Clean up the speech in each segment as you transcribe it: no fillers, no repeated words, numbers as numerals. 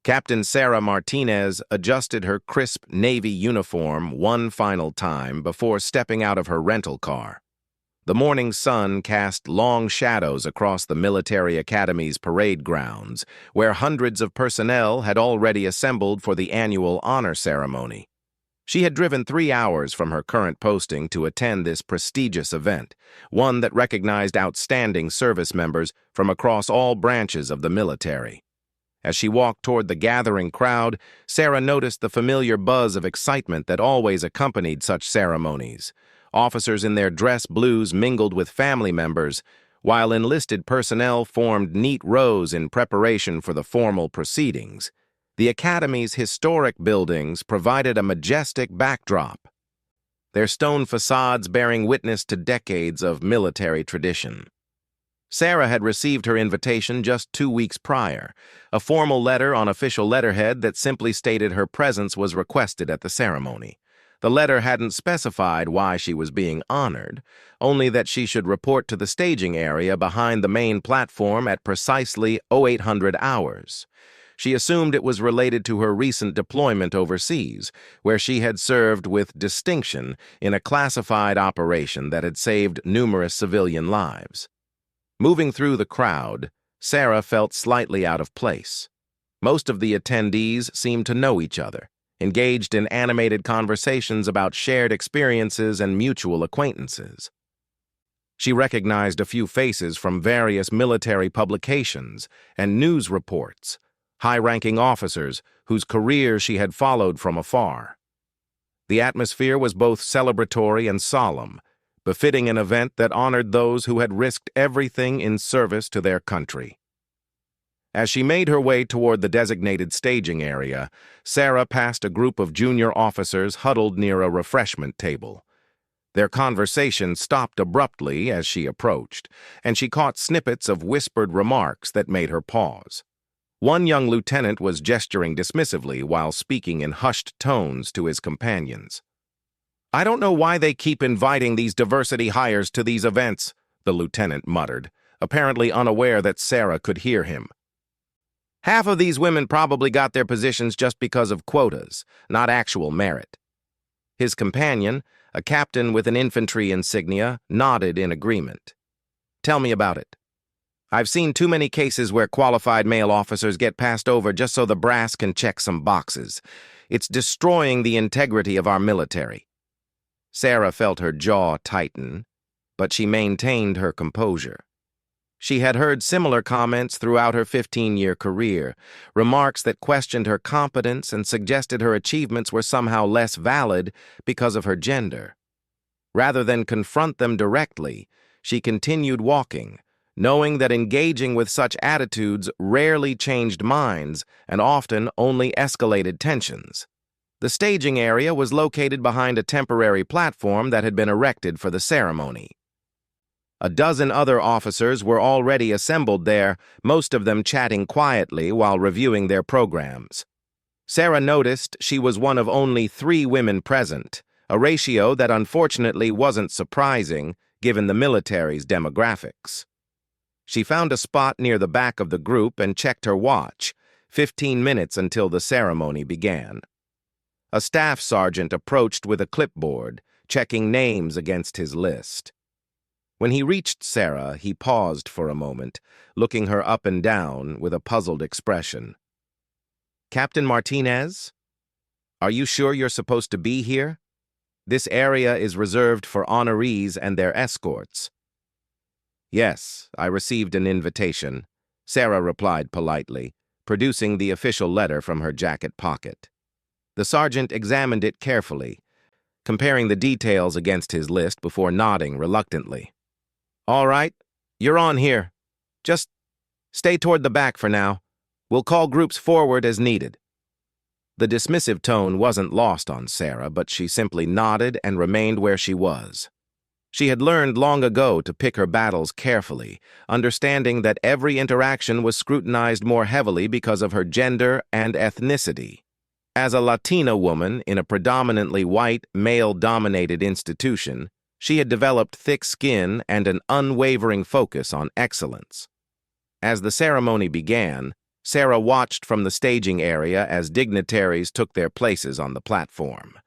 Captain Sarah Martinez adjusted her crisp Navy uniform one final time before stepping out of her rental car. The morning sun cast long shadows across the military academy's parade grounds, where hundreds of personnel had already assembled for the annual honor ceremony. She had driven 3 hours from her current posting to attend this prestigious event, one that recognized outstanding service members from across all branches of the military. As she walked toward the gathering crowd, Sarah noticed the familiar buzz of excitement that always accompanied such ceremonies. Officers in their dress blues mingled with family members, while enlisted personnel formed neat rows in preparation for the formal proceedings. The Academy's historic buildings provided a majestic backdrop, their stone facades bearing witness to decades of military tradition. Sarah had received her invitation just 2 weeks prior, a formal letter on official letterhead that simply stated her presence was requested at the ceremony. The letter hadn't specified why she was being honored, only that she should report to the staging area behind the main platform at precisely 0800 hours. She assumed it was related to her recent deployment overseas, where she had served with distinction in a classified operation that had saved numerous civilian lives. Moving through the crowd, Sarah felt slightly out of place. Most of the attendees seemed to know each other, engaged in animated conversations about shared experiences and mutual acquaintances. She recognized a few faces from various military publications and news reports, high-ranking officers whose careers she had followed from afar. The atmosphere was both celebratory and solemn, befitting an event that honored those who had risked everything in service to their country. As she made her way toward the designated staging area, Sarah passed a group of junior officers huddled near a refreshment table. Their conversation stopped abruptly as she approached, and she caught snippets of whispered remarks that made her pause. One young lieutenant was gesturing dismissively while speaking in hushed tones to his companions. "I don't know why they keep inviting these diversity hires to these events," the lieutenant muttered, apparently unaware that Sarah could hear him. "Half of these women probably got their positions just because of quotas, not actual merit." His companion, a captain with an infantry insignia, nodded in agreement. "Tell me about it. I've seen too many cases where qualified male officers get passed over just so the brass can check some boxes. It's destroying the integrity of our military." Sarah felt her jaw tighten, but she maintained her composure. She had heard similar comments throughout her 15-year career, remarks that questioned her competence and suggested her achievements were somehow less valid because of her gender. Rather than confront them directly, she continued walking, knowing that engaging with such attitudes rarely changed minds and often only escalated tensions. The staging area was located behind a temporary platform that had been erected for the ceremony. A dozen other officers were already assembled there, most of them chatting quietly while reviewing their programs. Sarah noticed she was one of only 3 women present, a ratio that unfortunately wasn't surprising given the military's demographics. She found a spot near the back of the group and checked her watch, 15 minutes until the ceremony began. A staff sergeant approached with a clipboard, checking names against his list. When he reached Sarah, he paused for a moment, looking her up and down with a puzzled expression. "Captain Martinez? Are you sure you're supposed to be here? This area is reserved for honorees and their escorts." "Yes, I received an invitation," Sarah replied politely, producing the official letter from her jacket pocket. The sergeant examined it carefully, comparing the details against his list before nodding reluctantly. "All right, you're on here. Just stay toward the back for now. We'll call groups forward as needed." The dismissive tone wasn't lost on Sarah, but she simply nodded and remained where she was. She had learned long ago to pick her battles carefully, understanding that every interaction was scrutinized more heavily because of her gender and ethnicity. As a Latina woman in a predominantly white, male-dominated institution, she had developed thick skin and an unwavering focus on excellence. As the ceremony began, Sarah watched from the staging area as dignitaries took their places on the platform.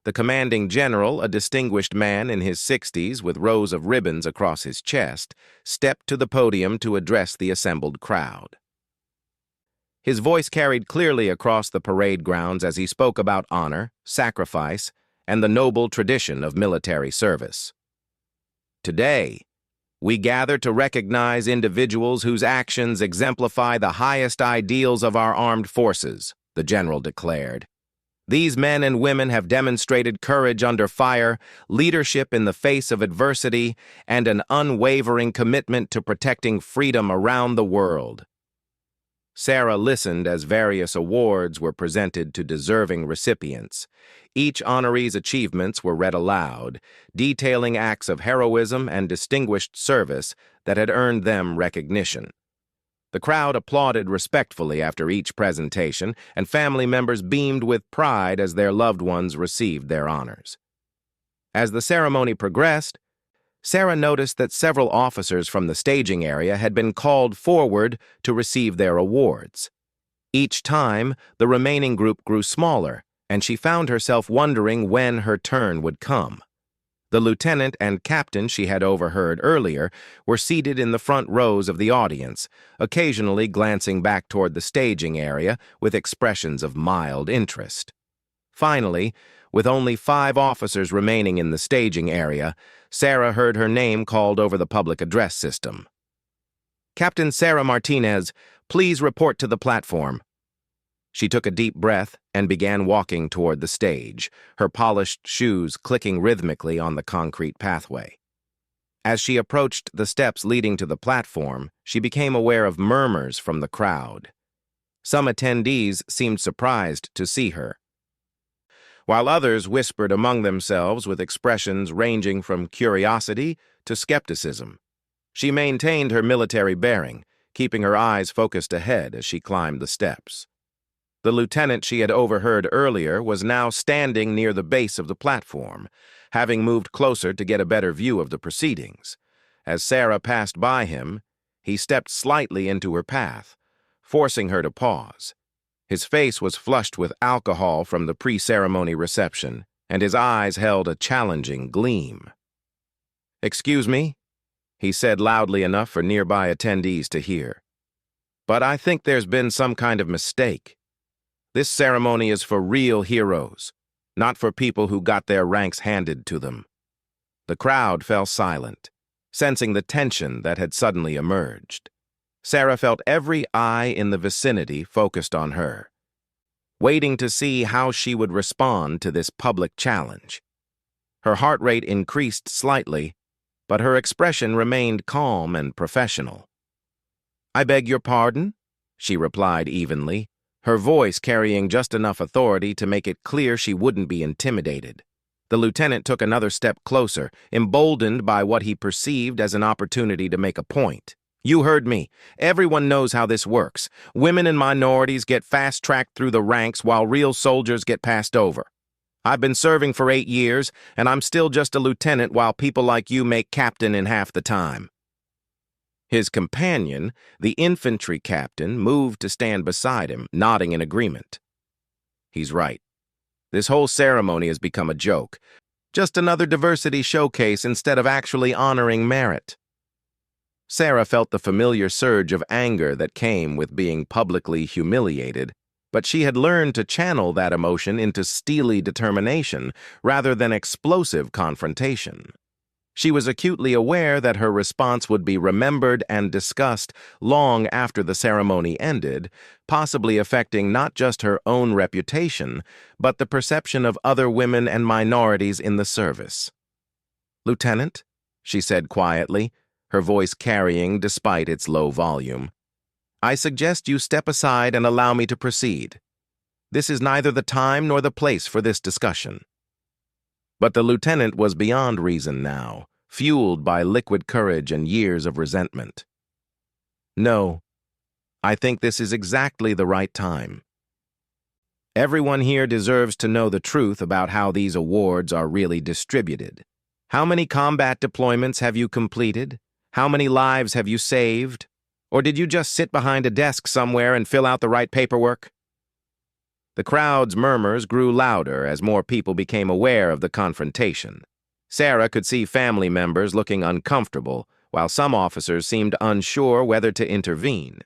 The commanding general, a distinguished man in his 60s with rows of ribbons across his chest, stepped to the podium to address the assembled crowd. His voice carried clearly across the parade grounds as he spoke about honor, sacrifice, and the noble tradition of military service. Today, we gather to recognize individuals whose actions exemplify the highest ideals of our armed forces, the general declared. These men and women have demonstrated courage under fire, leadership in the face of adversity, and an unwavering commitment to protecting freedom around the world. Sarah listened as various awards were presented to deserving recipients. Each honoree's achievements were read aloud, detailing acts of heroism and distinguished service that had earned them recognition. The crowd applauded respectfully after each presentation, and family members beamed with pride as their loved ones received their honors. As the ceremony progressed, Sarah noticed that several officers from the staging area had been called forward to receive their awards. Each time, the remaining group grew smaller, and she found herself wondering when her turn would come. The lieutenant and captain she had overheard earlier were seated in the front rows of the audience, occasionally glancing back toward the staging area with expressions of mild interest. Finally, with only 5 officers remaining in the staging area, Sarah heard her name called over the public address system. "Captain Sarah Martinez, please report to the platform." She took a deep breath and began walking toward the stage, her polished shoes clicking rhythmically on the concrete pathway. As she approached the steps leading to the platform, she became aware of murmurs from the crowd. Some attendees seemed surprised to see her, while others whispered among themselves with expressions ranging from curiosity to skepticism. She maintained her military bearing, keeping her eyes focused ahead as she climbed the steps. The lieutenant she had overheard earlier was now standing near the base of the platform, having moved closer to get a better view of the proceedings. As Sarah passed by him, he stepped slightly into her path, forcing her to pause. His face was flushed with alcohol from the pre-ceremony reception, and his eyes held a challenging gleam. "Excuse me," he said loudly enough for nearby attendees to hear, "but I think there's been some kind of mistake. This ceremony is for real heroes, not for people who got their ranks handed to them." The crowd fell silent, sensing the tension that had suddenly emerged. Sarah felt every eye in the vicinity focused on her, waiting to see how she would respond to this public challenge. Her heart rate increased slightly, but her expression remained calm and professional. "I beg your pardon?" she replied evenly, her voice carrying just enough authority to make it clear she wouldn't be intimidated. The lieutenant took another step closer, emboldened by what he perceived as an opportunity to make a point. "You heard me. Everyone knows how this works. Women and minorities get fast-tracked through the ranks while real soldiers get passed over. I've been serving for 8 years, and I'm still just a lieutenant while people like you make captain in half the time." His companion, the infantry captain, moved to stand beside him, nodding in agreement. "He's right. This whole ceremony has become a joke. Just another diversity showcase instead of actually honoring merit." Sarah felt the familiar surge of anger that came with being publicly humiliated, but she had learned to channel that emotion into steely determination rather than explosive confrontation. She was acutely aware that her response would be remembered and discussed long after the ceremony ended, possibly affecting not just her own reputation, but the perception of other women and minorities in the service. "Lieutenant," she said quietly, her voice carrying despite its low volume, "I suggest you step aside and allow me to proceed. This is neither the time nor the place for this discussion." But the lieutenant was beyond reason now, fueled by liquid courage and years of resentment. "No, I think this is exactly the right time. Everyone here deserves to know the truth about how these awards are really distributed. How many combat deployments have you completed? How many lives have you saved? Or did you just sit behind a desk somewhere and fill out the right paperwork? The crowd's murmurs grew louder as more people became aware of the confrontation. Sarah could see family members looking uncomfortable, while some officers seemed unsure whether to intervene.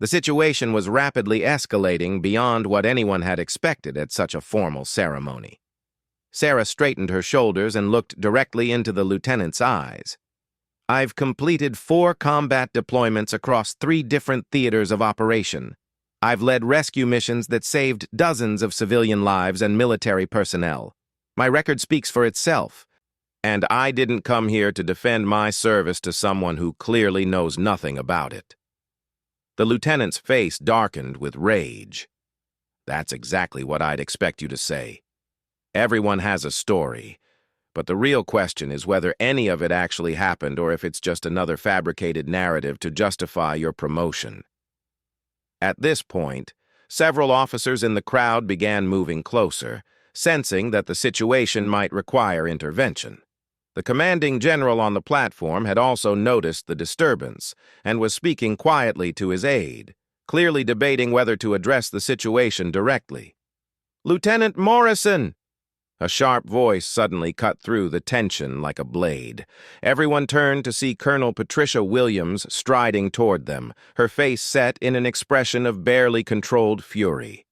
The situation was rapidly escalating beyond what anyone had expected at such a formal ceremony. Sarah straightened her shoulders and looked directly into the lieutenant's eyes. "I've completed 4 combat deployments across 3 different theaters of operation. I've led rescue missions that saved dozens of civilian lives and military personnel. My record speaks for itself. And I didn't come here to defend my service to someone who clearly knows nothing about it." The lieutenant's face darkened with rage. "That's exactly what I'd expect you to say. Everyone has a story, but the real question is whether any of it actually happened or if it's just another fabricated narrative to justify your promotion." At this point, several officers in the crowd began moving closer, sensing that the situation might require intervention. The commanding general on the platform had also noticed the disturbance and was speaking quietly to his aide, clearly debating whether to address the situation directly. "Lieutenant Morrison!" A sharp voice suddenly cut through the tension like a blade. Everyone turned to see Colonel Patricia Williams striding toward them, her face set in an expression of barely controlled fury.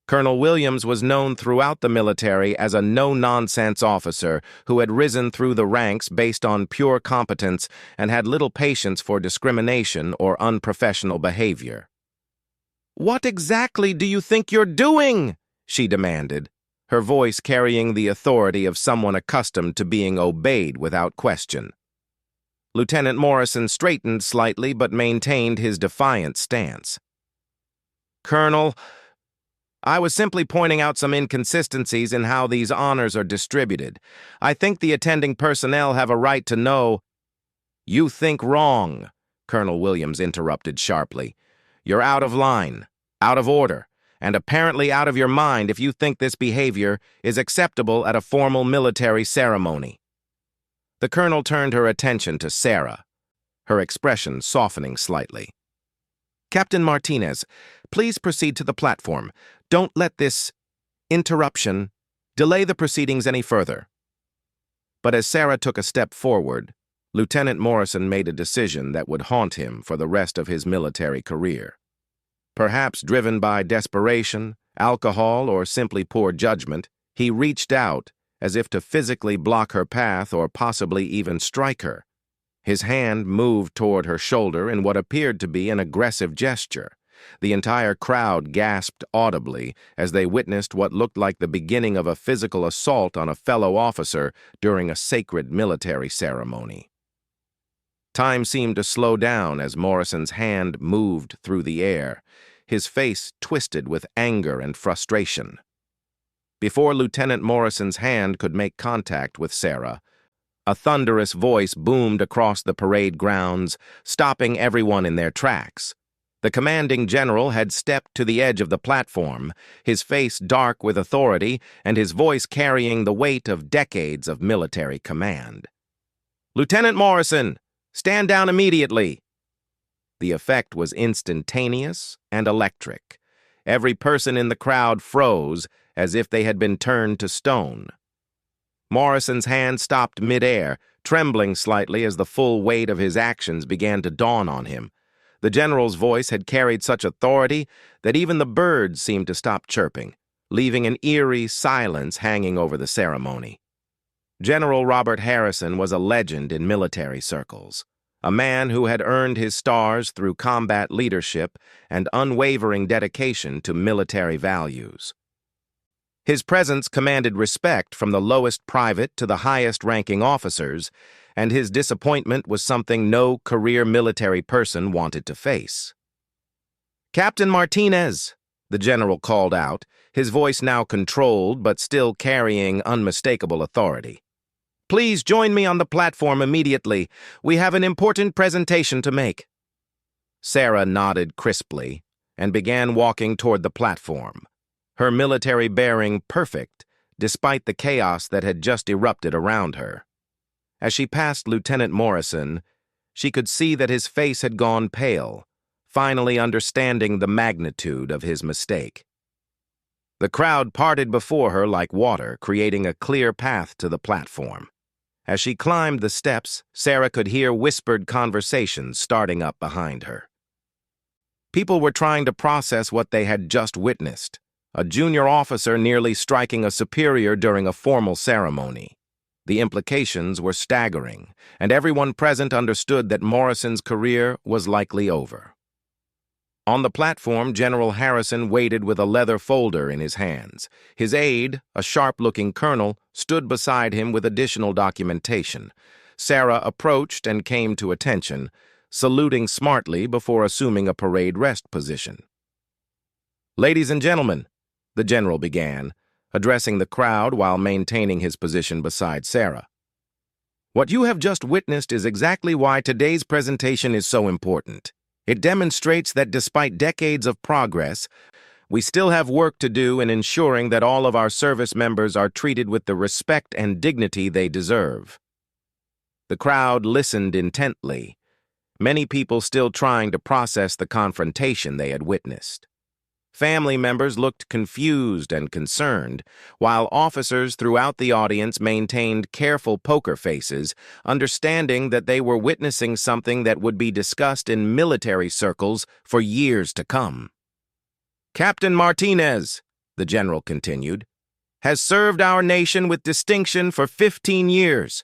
Colonel Williams was known throughout the military as a no-nonsense officer who had risen through the ranks based on pure competence and had little patience for discrimination or unprofessional behavior. "What exactly do you think you're doing?" she demanded, her voice carrying the authority of someone accustomed to being obeyed without question. Lieutenant Morrison straightened slightly but maintained his defiant stance. "Colonel, I was simply pointing out some inconsistencies in how these honors are distributed. I think the attending personnel have a right to know—" "You think wrong," Colonel Williams interrupted sharply. "You're out of line, out of order, and apparently out of your mind if you think this behavior is acceptable at a formal military ceremony." The colonel turned her attention to Sarah, her expression softening slightly. "Captain Martinez, please proceed to the platform. Don't let this interruption delay the proceedings any further." But as Sarah took a step forward, Lieutenant Morrison made a decision that would haunt him for the rest of his military career. Perhaps driven by desperation, alcohol, or simply poor judgment, he reached out as if to physically block her path or possibly even strike her. His hand moved toward her shoulder in what appeared to be an aggressive gesture. The entire crowd gasped audibly as they witnessed what looked like the beginning of a physical assault on a fellow officer during a sacred military ceremony. Time seemed to slow down as Morrison's hand moved through the air, his face twisted with anger and frustration. Before Lieutenant Morrison's hand could make contact with Sarah, a thunderous voice boomed across the parade grounds, stopping everyone in their tracks. The commanding general had stepped to the edge of the platform, his face dark with authority and his voice carrying the weight of decades of military command. "Lieutenant Morrison, stand down immediately!" The effect was instantaneous and electric. Every person in the crowd froze as if they had been turned to stone. Morrison's hand stopped mid-air, trembling slightly as the full weight of his actions began to dawn on him. The general's voice had carried such authority that even the birds seemed to stop chirping, leaving an eerie silence hanging over the ceremony. General Robert Harrison was a legend in military circles, a man who had earned his stars through combat leadership and unwavering dedication to military values. His presence commanded respect from the lowest private to the highest-ranking officers, and his disappointment was something no career military person wanted to face. "Captain Martinez," the general called out, his voice now controlled but still carrying unmistakable authority. "Please join me on the platform immediately. We have an important presentation to make." Sarah nodded crisply and began walking toward the platform, her military bearing perfect despite the chaos that had just erupted around her. As she passed Lieutenant Morrison, She could see that his face had gone pale, finally understanding the magnitude of his mistake. The crowd parted before her like water, creating a clear path to the platform. As she climbed the steps, Sarah could hear whispered conversations starting up behind her. People were trying to process what they had just witnessed, a junior officer nearly striking a superior during a formal ceremony. The implications were staggering, and everyone present understood that Morrison's career was likely over. On the platform, General Harrison waited with a leather folder in his hands. His aide, a sharp-looking colonel, stood beside him with additional documentation. Sarah approached and came to attention, saluting smartly before assuming a parade rest position. "Ladies and gentlemen," the general began, addressing the crowd while maintaining his position beside Sarah. "What you have just witnessed is exactly why today's presentation is so important. It demonstrates that despite decades of progress, we still have work to do in ensuring that all of our service members are treated with the respect and dignity they deserve." The crowd listened intently, many people still trying to process the confrontation they had witnessed. Family members looked confused and concerned, while officers throughout the audience maintained careful poker faces, understanding that they were witnessing something that would be discussed in military circles for years to come. "Captain Martinez," the general continued, "has served our nation with distinction for 15 years.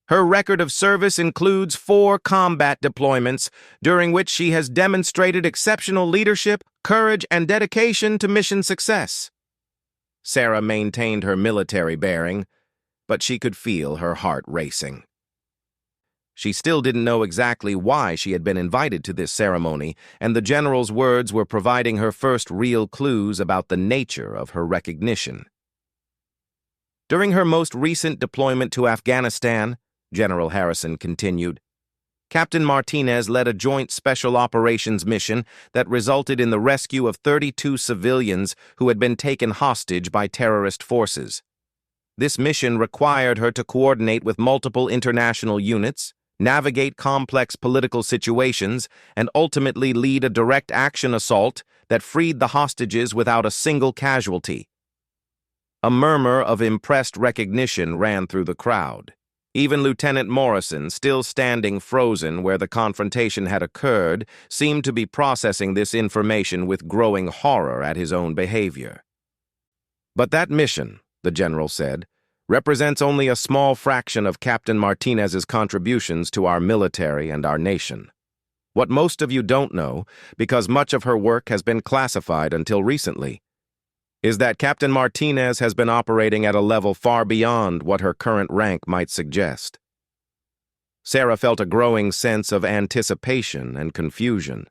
Her record of service includes 4 combat deployments, during which she has demonstrated exceptional leadership, courage, and dedication to mission success." Sarah maintained her military bearing, but she could feel her heart racing. She still didn't know exactly why she had been invited to this ceremony, and the general's words were providing her first real clues about the nature of her recognition. During her most recent deployment to Afghanistan, General Harrison continued, Captain Martinez led a joint special operations mission that resulted in the rescue of 32 civilians who had been taken hostage by terrorist forces. This mission required her to coordinate with multiple international units, navigate complex political situations, and ultimately lead a direct action assault that freed the hostages without a single casualty. A murmur of impressed recognition ran through the crowd. Even Lieutenant Morrison, still standing frozen where the confrontation had occurred, seemed to be processing this information with growing horror at his own behavior. "But that mission," the general said, "represents only a small fraction of Captain Martinez's contributions to our military and our nation. What most of you don't know, because much of her work has been classified until recently, is that Captain Martinez has been operating at a level far beyond what her current rank might suggest." Sarah felt a growing sense of anticipation and confusion.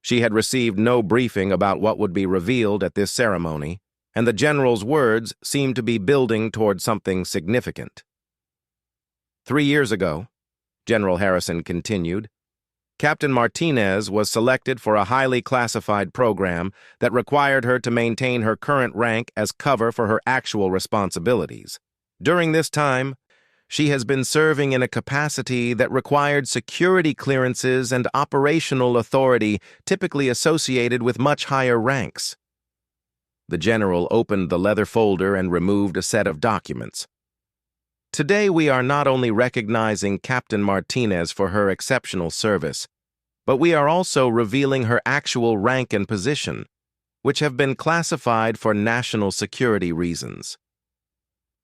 She had received no briefing about what would be revealed at this ceremony, and the general's words seemed to be building toward something significant. 3 years ago, General Harrison continued, Captain Martinez was selected for a highly classified program that required her to maintain her current rank as cover for her actual responsibilities. During this time, she has been serving in a capacity that required security clearances and operational authority typically associated with much higher ranks. The general opened the leather folder and removed a set of documents. "Today we are not only recognizing Captain Martinez for her exceptional service, but we are also revealing her actual rank and position, which have been classified for national security reasons."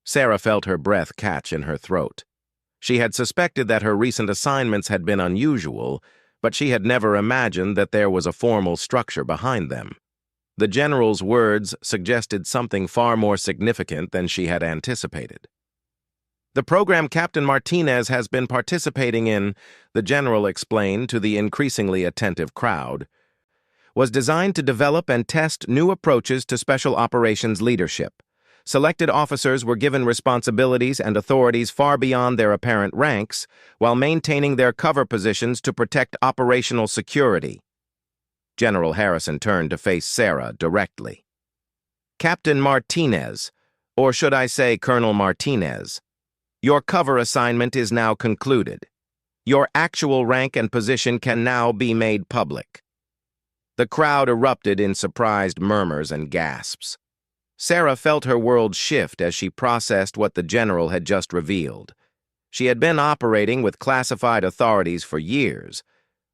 Sarah felt her breath catch in her throat. She had suspected that her recent assignments had been unusual, but she had never imagined that there was a formal structure behind them. The general's words suggested something far more significant than she had anticipated. "The program Captain Martinez has been participating in," the general explained to the increasingly attentive crowd, "was designed to develop and test new approaches to special operations leadership. Selected officers were given responsibilities and authorities far beyond their apparent ranks, while maintaining their cover positions to protect operational security." General Harrison turned to face Sarah directly. "Captain Martinez, or should I say Colonel Martinez, your cover assignment is now concluded. Your actual rank and position can now be made public." The crowd erupted in surprised murmurs and gasps. Sarah felt her world shift as she processed what the general had just revealed. She had been operating with classified authorities for years,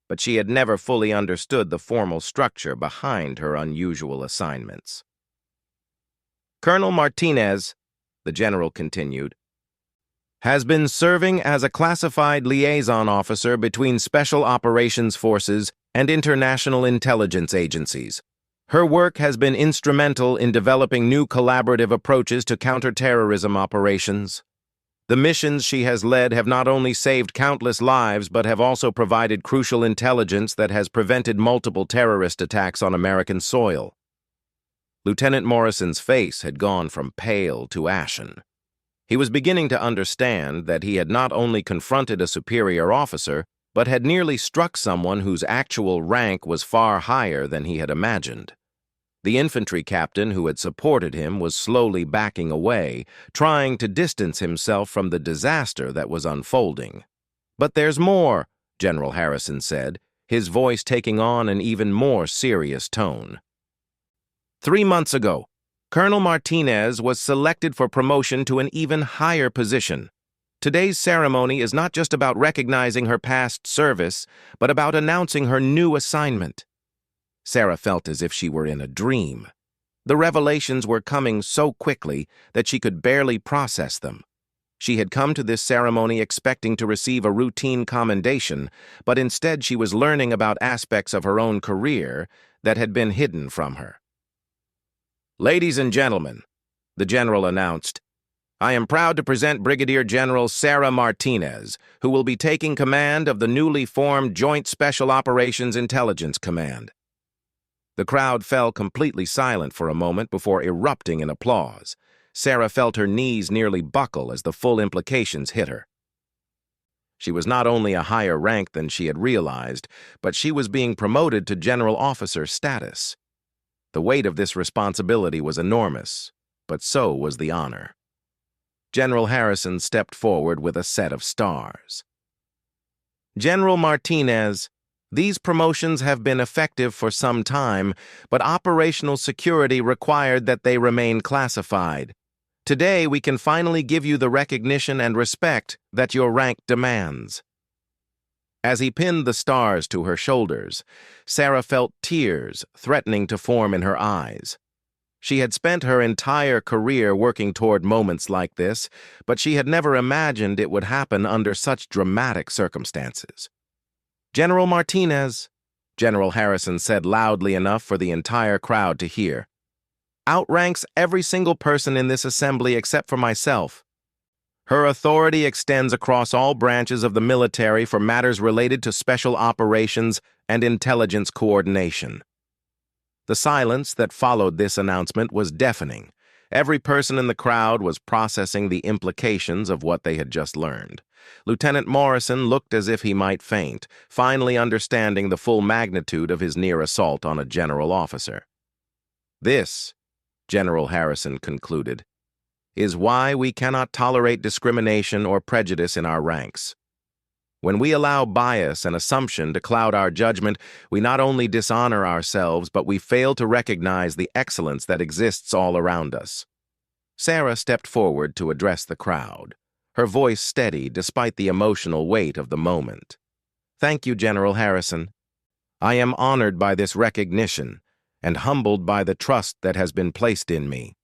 but she had never fully understood the formal structure behind her unusual assignments. "Colonel Martinez," the general continued, "has been serving as a classified liaison officer between Special Operations Forces and international intelligence agencies. Her work has been instrumental in developing new collaborative approaches to counterterrorism operations. The missions she has led have not only saved countless lives but have also provided crucial intelligence that has prevented multiple terrorist attacks on American soil." Lieutenant Morrison's face had gone from pale to ashen. He was beginning to understand that he had not only confronted a superior officer, but had nearly struck someone whose actual rank was far higher than he had imagined. The infantry captain who had supported him was slowly backing away, trying to distance himself from the disaster that was unfolding. "But there's more," General Harrison said, his voice taking on an even more serious tone. 3 months ago, Colonel Martinez was selected for promotion to an even higher position. Today's ceremony is not just about recognizing her past service, but about announcing her new assignment." Sarah felt as if she were in a dream. The revelations were coming so quickly that she could barely process them. She had come to this ceremony expecting to receive a routine commendation, but instead she was learning about aspects of her own career that had been hidden from her. "Ladies and gentlemen," the general announced, "I am proud to present Brigadier General Sarah Martinez, who will be taking command of the newly formed Joint Special Operations Intelligence Command." The crowd fell completely silent for a moment before erupting in applause. Sarah felt her knees nearly buckle as the full implications hit her. She was not only a higher rank than she had realized, but she was being promoted to general officer status. The weight of this responsibility was enormous, but so was the honor. General Harrison stepped forward with a set of stars. "General Martinez, these promotions have been effective for some time, but operational security required that they remain classified. Today, we can finally give you the recognition and respect that your rank demands." As he pinned the stars to her shoulders, Sarah felt tears threatening to form in her eyes. She had spent her entire career working toward moments like this, but she had never imagined it would happen under such dramatic circumstances. "General Martinez," General Harrison said loudly enough for the entire crowd to hear, "outranks every single person in this assembly except for myself. Her authority extends across all branches of the military for matters related to special operations and intelligence coordination." The silence that followed this announcement was deafening. Every person in the crowd was processing the implications of what they had just learned. Lieutenant Morrison looked as if he might faint, finally understanding the full magnitude of his near assault on a general officer. "This," General Harrison concluded, "is why we cannot tolerate discrimination or prejudice in our ranks. When we allow bias and assumption to cloud our judgment, we not only dishonor ourselves, but we fail to recognize the excellence that exists all around us." Sarah stepped forward to address the crowd, her voice steady despite the emotional weight of the moment. "Thank you, General Harrison. I am honored by this recognition and humbled by the trust that has been placed in me."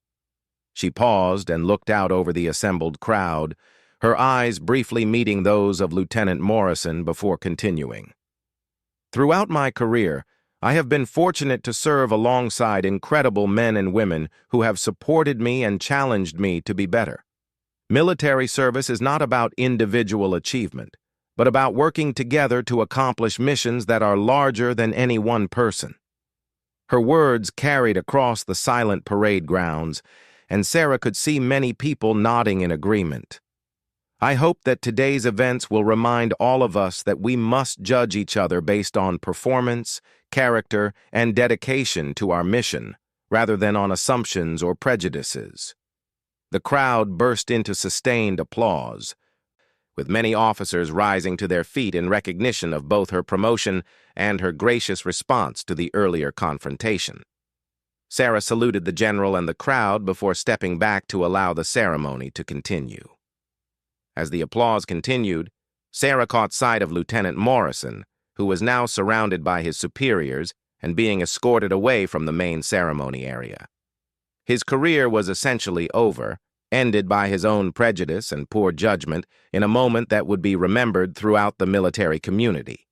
She paused and looked out over the assembled crowd, her eyes briefly meeting those of Lieutenant Morrison before continuing. "Throughout my career, I have been fortunate to serve alongside incredible men and women who have supported me and challenged me to be better. Military service is not about individual achievement, but about working together to accomplish missions that are larger than any one person." Her words carried across the silent parade grounds, and Sarah could see many people nodding in agreement. "I hope that today's events will remind all of us that we must judge each other based on performance, character, and dedication to our mission, rather than on assumptions or prejudices." The crowd burst into sustained applause. with many officers rising to their feet in recognition of both her promotion and her gracious response to the earlier confrontation. Sarah saluted the general and the crowd before stepping back to allow the ceremony to continue. As the applause continued, Sarah caught sight of Lieutenant Morrison, who was now surrounded by his superiors and being escorted away from the main ceremony area. His career was essentially over, ended by his own prejudice and poor judgment in a moment that would be remembered throughout the military community.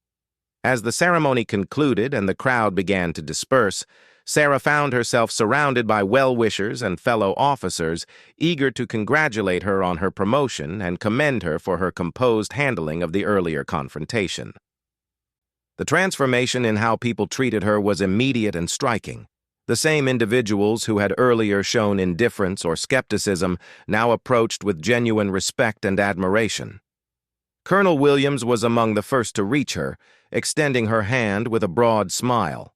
As the ceremony concluded and the crowd began to disperse, Sarah found herself surrounded by well-wishers and fellow officers eager to congratulate her on her promotion and commend her for her composed handling of the earlier confrontation. The transformation in how people treated her was immediate and striking. The same individuals who had earlier shown indifference or skepticism now approached with genuine respect and admiration. Colonel Williams was among the first to reach her, extending her hand with a broad smile.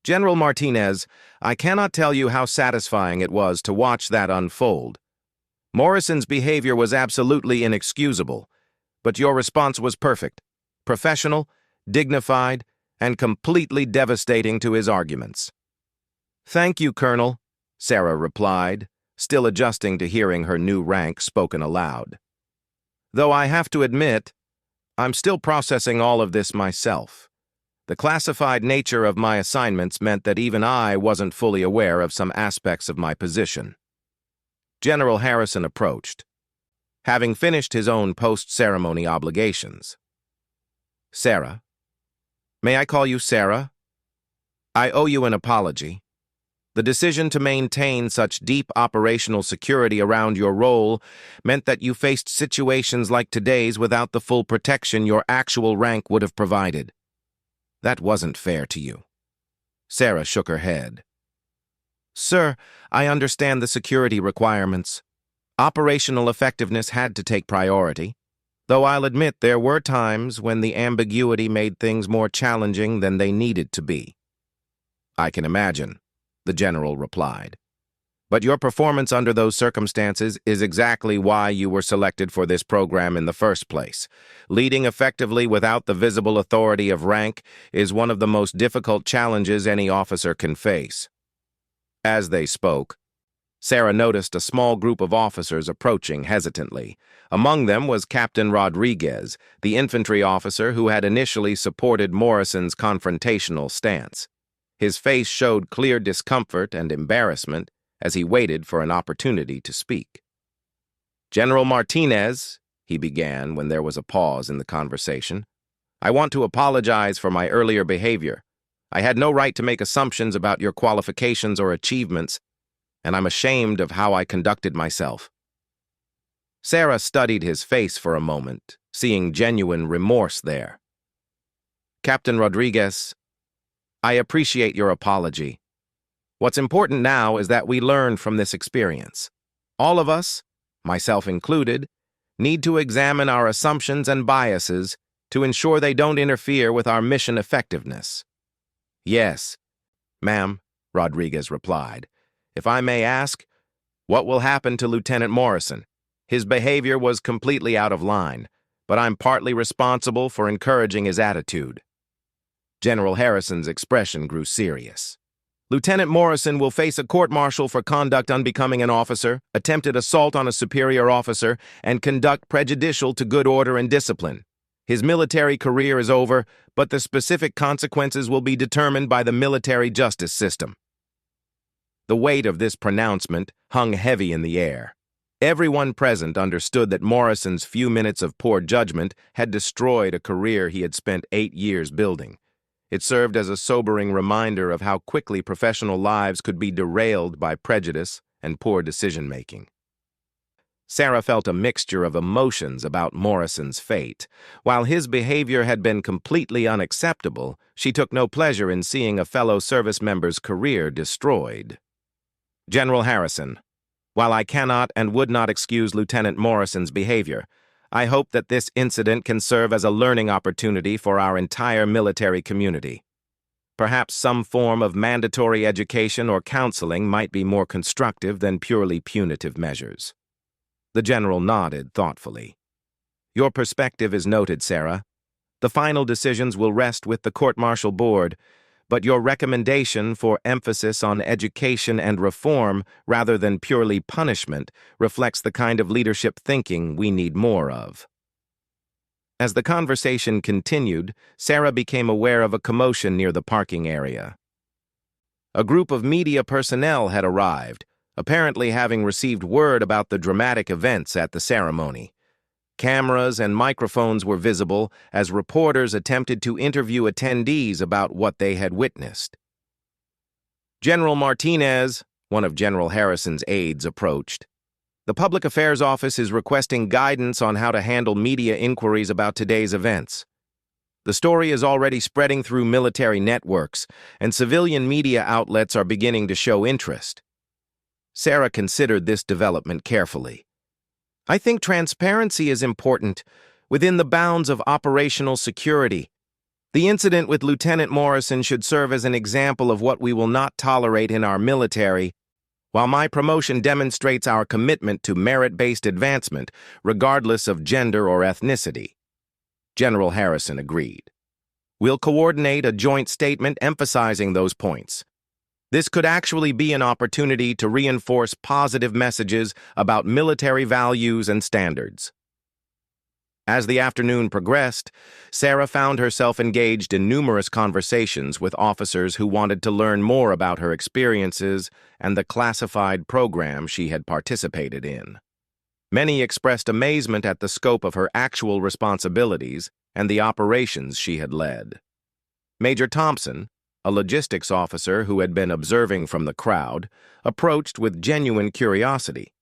"General Martinez, I cannot tell you how satisfying it was to watch that unfold. Morrison's behavior was absolutely inexcusable, but your response was perfect, professional, dignified, and completely devastating to his arguments." "Thank you, Colonel," Sarah replied, still adjusting to hearing her new rank spoken aloud. "Though I have to admit, I'm still processing all of this myself. The classified nature of my assignments meant that even I wasn't fully aware of some aspects of my position." General Harrison approached, having finished his own post-ceremony obligations. "Sarah, may I call you Sarah? I owe you an apology. The decision to maintain such deep operational security around your role meant that you faced situations like today's without the full protection your actual rank would have provided. That wasn't fair to you." Sarah shook her head. "Sir, I understand the security requirements. Operational effectiveness had to take priority, though I'll admit there were times when the ambiguity made things more challenging than they needed to be." "I can imagine," the general replied. "But your performance under those circumstances is exactly why you were selected for this program in the first place. Leading effectively without the visible authority of rank is one of the most difficult challenges any officer can face." As they spoke, Sarah noticed a small group of officers approaching hesitantly. Among them was Captain Rodriguez, the infantry officer who had initially supported Morrison's confrontational stance. His face showed clear discomfort and embarrassment as he waited for an opportunity to speak. "General Martinez," he began when there was a pause in the conversation, "I want to apologize for my earlier behavior. I had no right to make assumptions about your qualifications or achievements, and I'm ashamed of how I conducted myself." Sarah studied his face for a moment, seeing genuine remorse there. "Captain Rodriguez, I appreciate your apology. What's important now is that we learn from this experience. All of us, myself included, need to examine our assumptions and biases to ensure they don't interfere with our mission effectiveness." "Yes, ma'am," Rodriguez replied. "If I may ask, what will happen to Lieutenant Morrison? His behavior was completely out of line, but I'm partly responsible for encouraging his attitude." General Harrison's expression grew serious. "Lieutenant Morrison will face a court-martial for conduct unbecoming an officer, attempted assault on a superior officer, and conduct prejudicial to good order and discipline. His military career is over, but the specific consequences will be determined by the military justice system." The weight of this pronouncement hung heavy in the air. Everyone present understood that Morrison's few minutes of poor judgment had destroyed a career he had spent 8 years building. It served as a sobering reminder of how quickly professional lives could be derailed by prejudice and poor decision-making. Sarah felt a mixture of emotions about Morrison's fate. While his behavior had been completely unacceptable, she took no pleasure in seeing a fellow service member's career destroyed. "General Harrison, while I cannot and would not excuse Lieutenant Morrison's behavior, I hope that this incident can serve as a learning opportunity for our entire military community. Perhaps some form of mandatory education or counseling might be more constructive than purely punitive measures." The general nodded thoughtfully. Your perspective is noted, Sarah. The final decisions will rest with the court-martial board, but your recommendation for emphasis on education and reform rather than purely punishment reflects the kind of leadership thinking we need more of. As the conversation continued, Sarah became aware of a commotion near the parking area. A group of media personnel had arrived, apparently having received word about the dramatic events at the ceremony. Cameras and microphones were visible as reporters attempted to interview attendees about what they had witnessed. General Martinez, one of General Harrison's aides, approached. The Public Affairs Office is requesting guidance on how to handle media inquiries about today's events. The story is already spreading through military networks, and civilian media outlets are beginning to show interest. Sarah considered this development carefully. I think transparency is important within the bounds of operational security. The incident with Lieutenant Morrison should serve as an example of what we will not tolerate in our military, while my promotion demonstrates our commitment to merit-based advancement, regardless of gender or ethnicity. General Harrison agreed. We'll coordinate a joint statement emphasizing those points. This could actually be an opportunity to reinforce positive messages about military values and standards. As the afternoon progressed, Sarah found herself engaged in numerous conversations with officers who wanted to learn more about her experiences and the classified program she had participated in. Many expressed amazement at the scope of her actual responsibilities and the operations she had led. Major Thompson, a logistics officer who had been observing from the crowd, approached with genuine curiosity.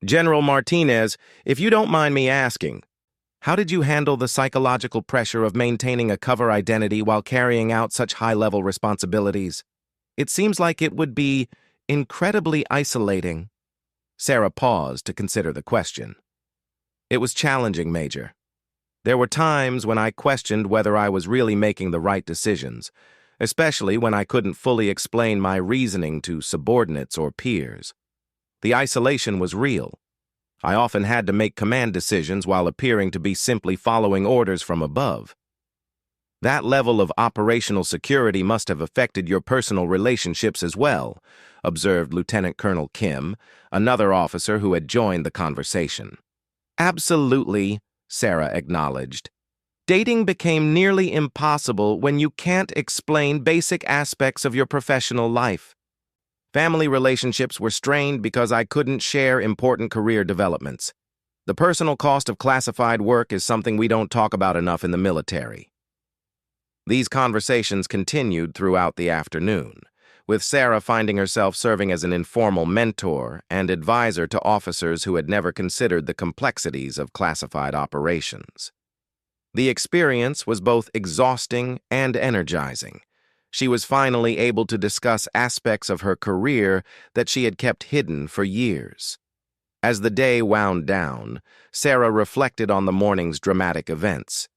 General Martinez, if you don't mind me asking, how did you handle the psychological pressure of maintaining a cover identity while carrying out such high-level responsibilities? It seems like it would be incredibly isolating. Sarah paused to consider the question. It was challenging, Major. There were times when I questioned whether I was really making the right decisions, especially when I couldn't fully explain my reasoning to subordinates or peers. The isolation was real. I often had to make command decisions while appearing to be simply following orders from above. That level of operational security must have affected your personal relationships as well, observed Lieutenant Colonel Kim, another officer who had joined the conversation. Absolutely, Sarah acknowledged. Dating became nearly impossible when you can't explain basic aspects of your professional life. Family relationships were strained because I couldn't share important career developments. The personal cost of classified work is something we don't talk about enough in the military. These conversations continued throughout the afternoon, with Sarah finding herself serving as an informal mentor and advisor to officers who had never considered the complexities of classified operations. The experience was both exhausting and energizing. She was finally able to discuss aspects of her career that she had kept hidden for years. As the day wound down, Sarah reflected on the morning's dramatic events.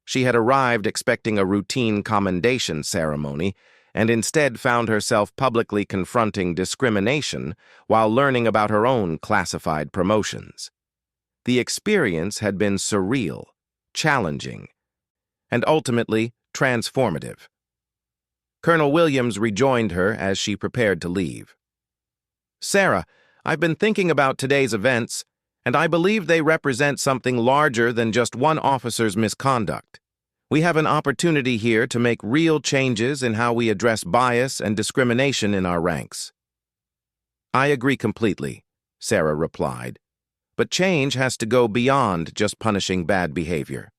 She had arrived expecting a routine commendation ceremony and instead found herself publicly confronting discrimination while learning about her own classified promotions. The experience had been surreal, challenging, and ultimately transformative. Colonel Williams rejoined her as she prepared to leave. Sarah, I've been thinking about today's events, and I believe they represent something larger than just one officer's misconduct. We have an opportunity here to make real changes in how we address bias and discrimination in our ranks. I agree completely, Sarah replied. But change has to go beyond just punishing bad behavior.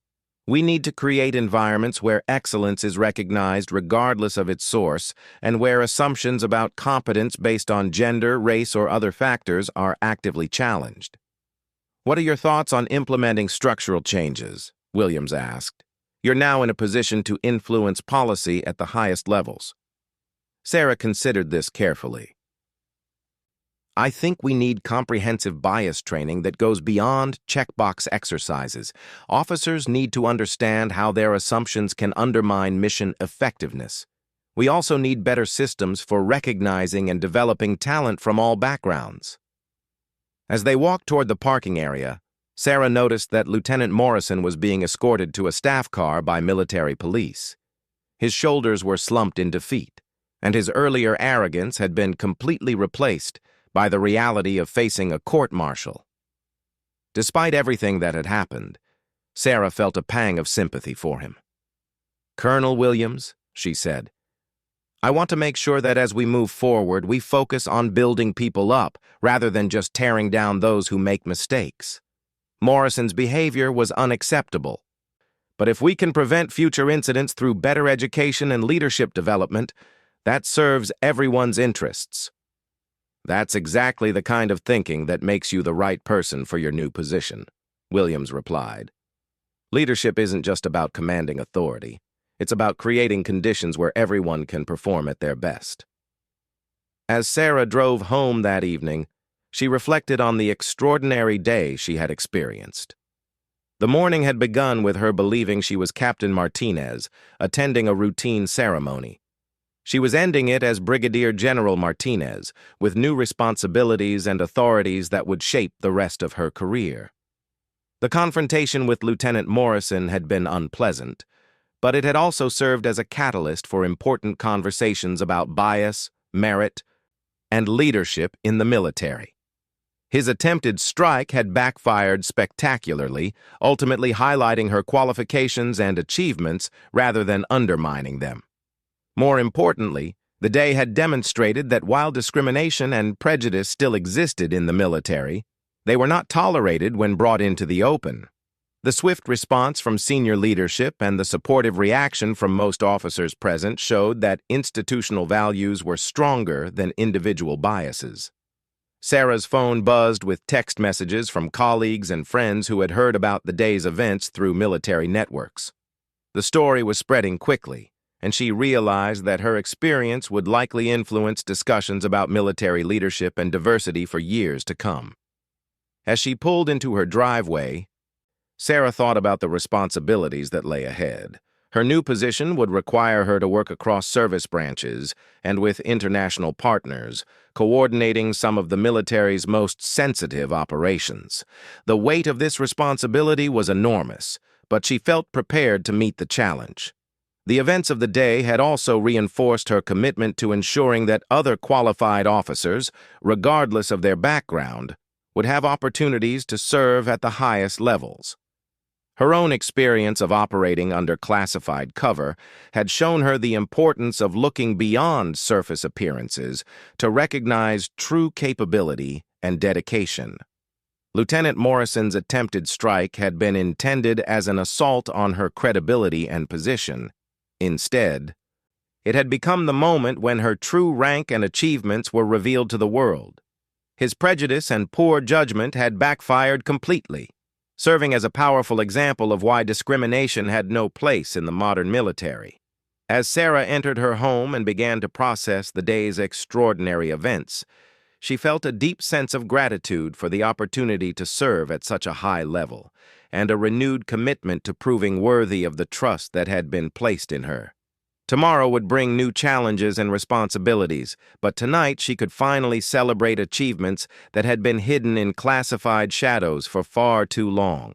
We need to create environments where excellence is recognized regardless of its source and where assumptions about competence based on gender, race, or other factors are actively challenged. What are your thoughts on implementing structural changes? Williams asked. You're now in a position to influence policy at the highest levels. Sarah considered this carefully. I think we need comprehensive bias training that goes beyond checkbox exercises. Officers need to understand how their assumptions can undermine mission effectiveness. We also need better systems for recognizing and developing talent from all backgrounds. As they walked toward the parking area, Sarah noticed that Lieutenant Morrison was being escorted to a staff car by military police. His shoulders were slumped in defeat, and his earlier arrogance had been completely replaced by the reality of facing a court-martial. Despite everything that had happened, Sarah felt a pang of sympathy for him. "Colonel Williams," she said, "I want to make sure that as we move forward, we focus on building people up rather than just tearing down those who make mistakes. Morrison's behavior was unacceptable. But if we can prevent future incidents through better education and leadership development, that serves everyone's interests." "That's exactly the kind of thinking that makes you the right person for your new position," Williams replied. "Leadership isn't just about commanding authority. It's about creating conditions where everyone can perform at their best." As Sarah drove home that evening, she reflected on the extraordinary day she had experienced. The morning had begun with her believing she was Captain Martinez, attending a routine ceremony. She was ending it as Brigadier General Martinez, with new responsibilities and authorities that would shape the rest of her career. The confrontation with Lieutenant Morrison had been unpleasant, but it had also served as a catalyst for important conversations about bias, merit, and leadership in the military. His attempted strike had backfired spectacularly, ultimately highlighting her qualifications and achievements rather than undermining them. More importantly, the day had demonstrated that while discrimination and prejudice still existed in the military, they were not tolerated when brought into the open. The swift response from senior leadership and the supportive reaction from most officers present showed that institutional values were stronger than individual biases. Sarah's phone buzzed with text messages from colleagues and friends who had heard about the day's events through military networks. The story was spreading quickly, and she realized that her experience would likely influence discussions about military leadership and diversity for years to come. As she pulled into her driveway, Sarah thought about the responsibilities that lay ahead. Her new position would require her to work across service branches and with international partners, coordinating some of the military's most sensitive operations. The weight of this responsibility was enormous, but she felt prepared to meet the challenge. The events of the day had also reinforced her commitment to ensuring that other qualified officers, regardless of their background, would have opportunities to serve at the highest levels. Her own experience of operating under classified cover had shown her the importance of looking beyond surface appearances to recognize true capability and dedication. Lieutenant Morrison's attempted strike had been intended as an assault on her credibility and position. Instead, it had become the moment when her true rank and achievements were revealed to the world. His prejudice and poor judgment had backfired completely, serving as a powerful example of why discrimination had no place in the modern military. As Sarah entered her home and began to process the day's extraordinary events, she felt a deep sense of gratitude for the opportunity to serve at such a high level, and a renewed commitment to proving worthy of the trust that had been placed in her. Tomorrow would bring new challenges and responsibilities, but tonight she could finally celebrate achievements that had been hidden in classified shadows for far too long.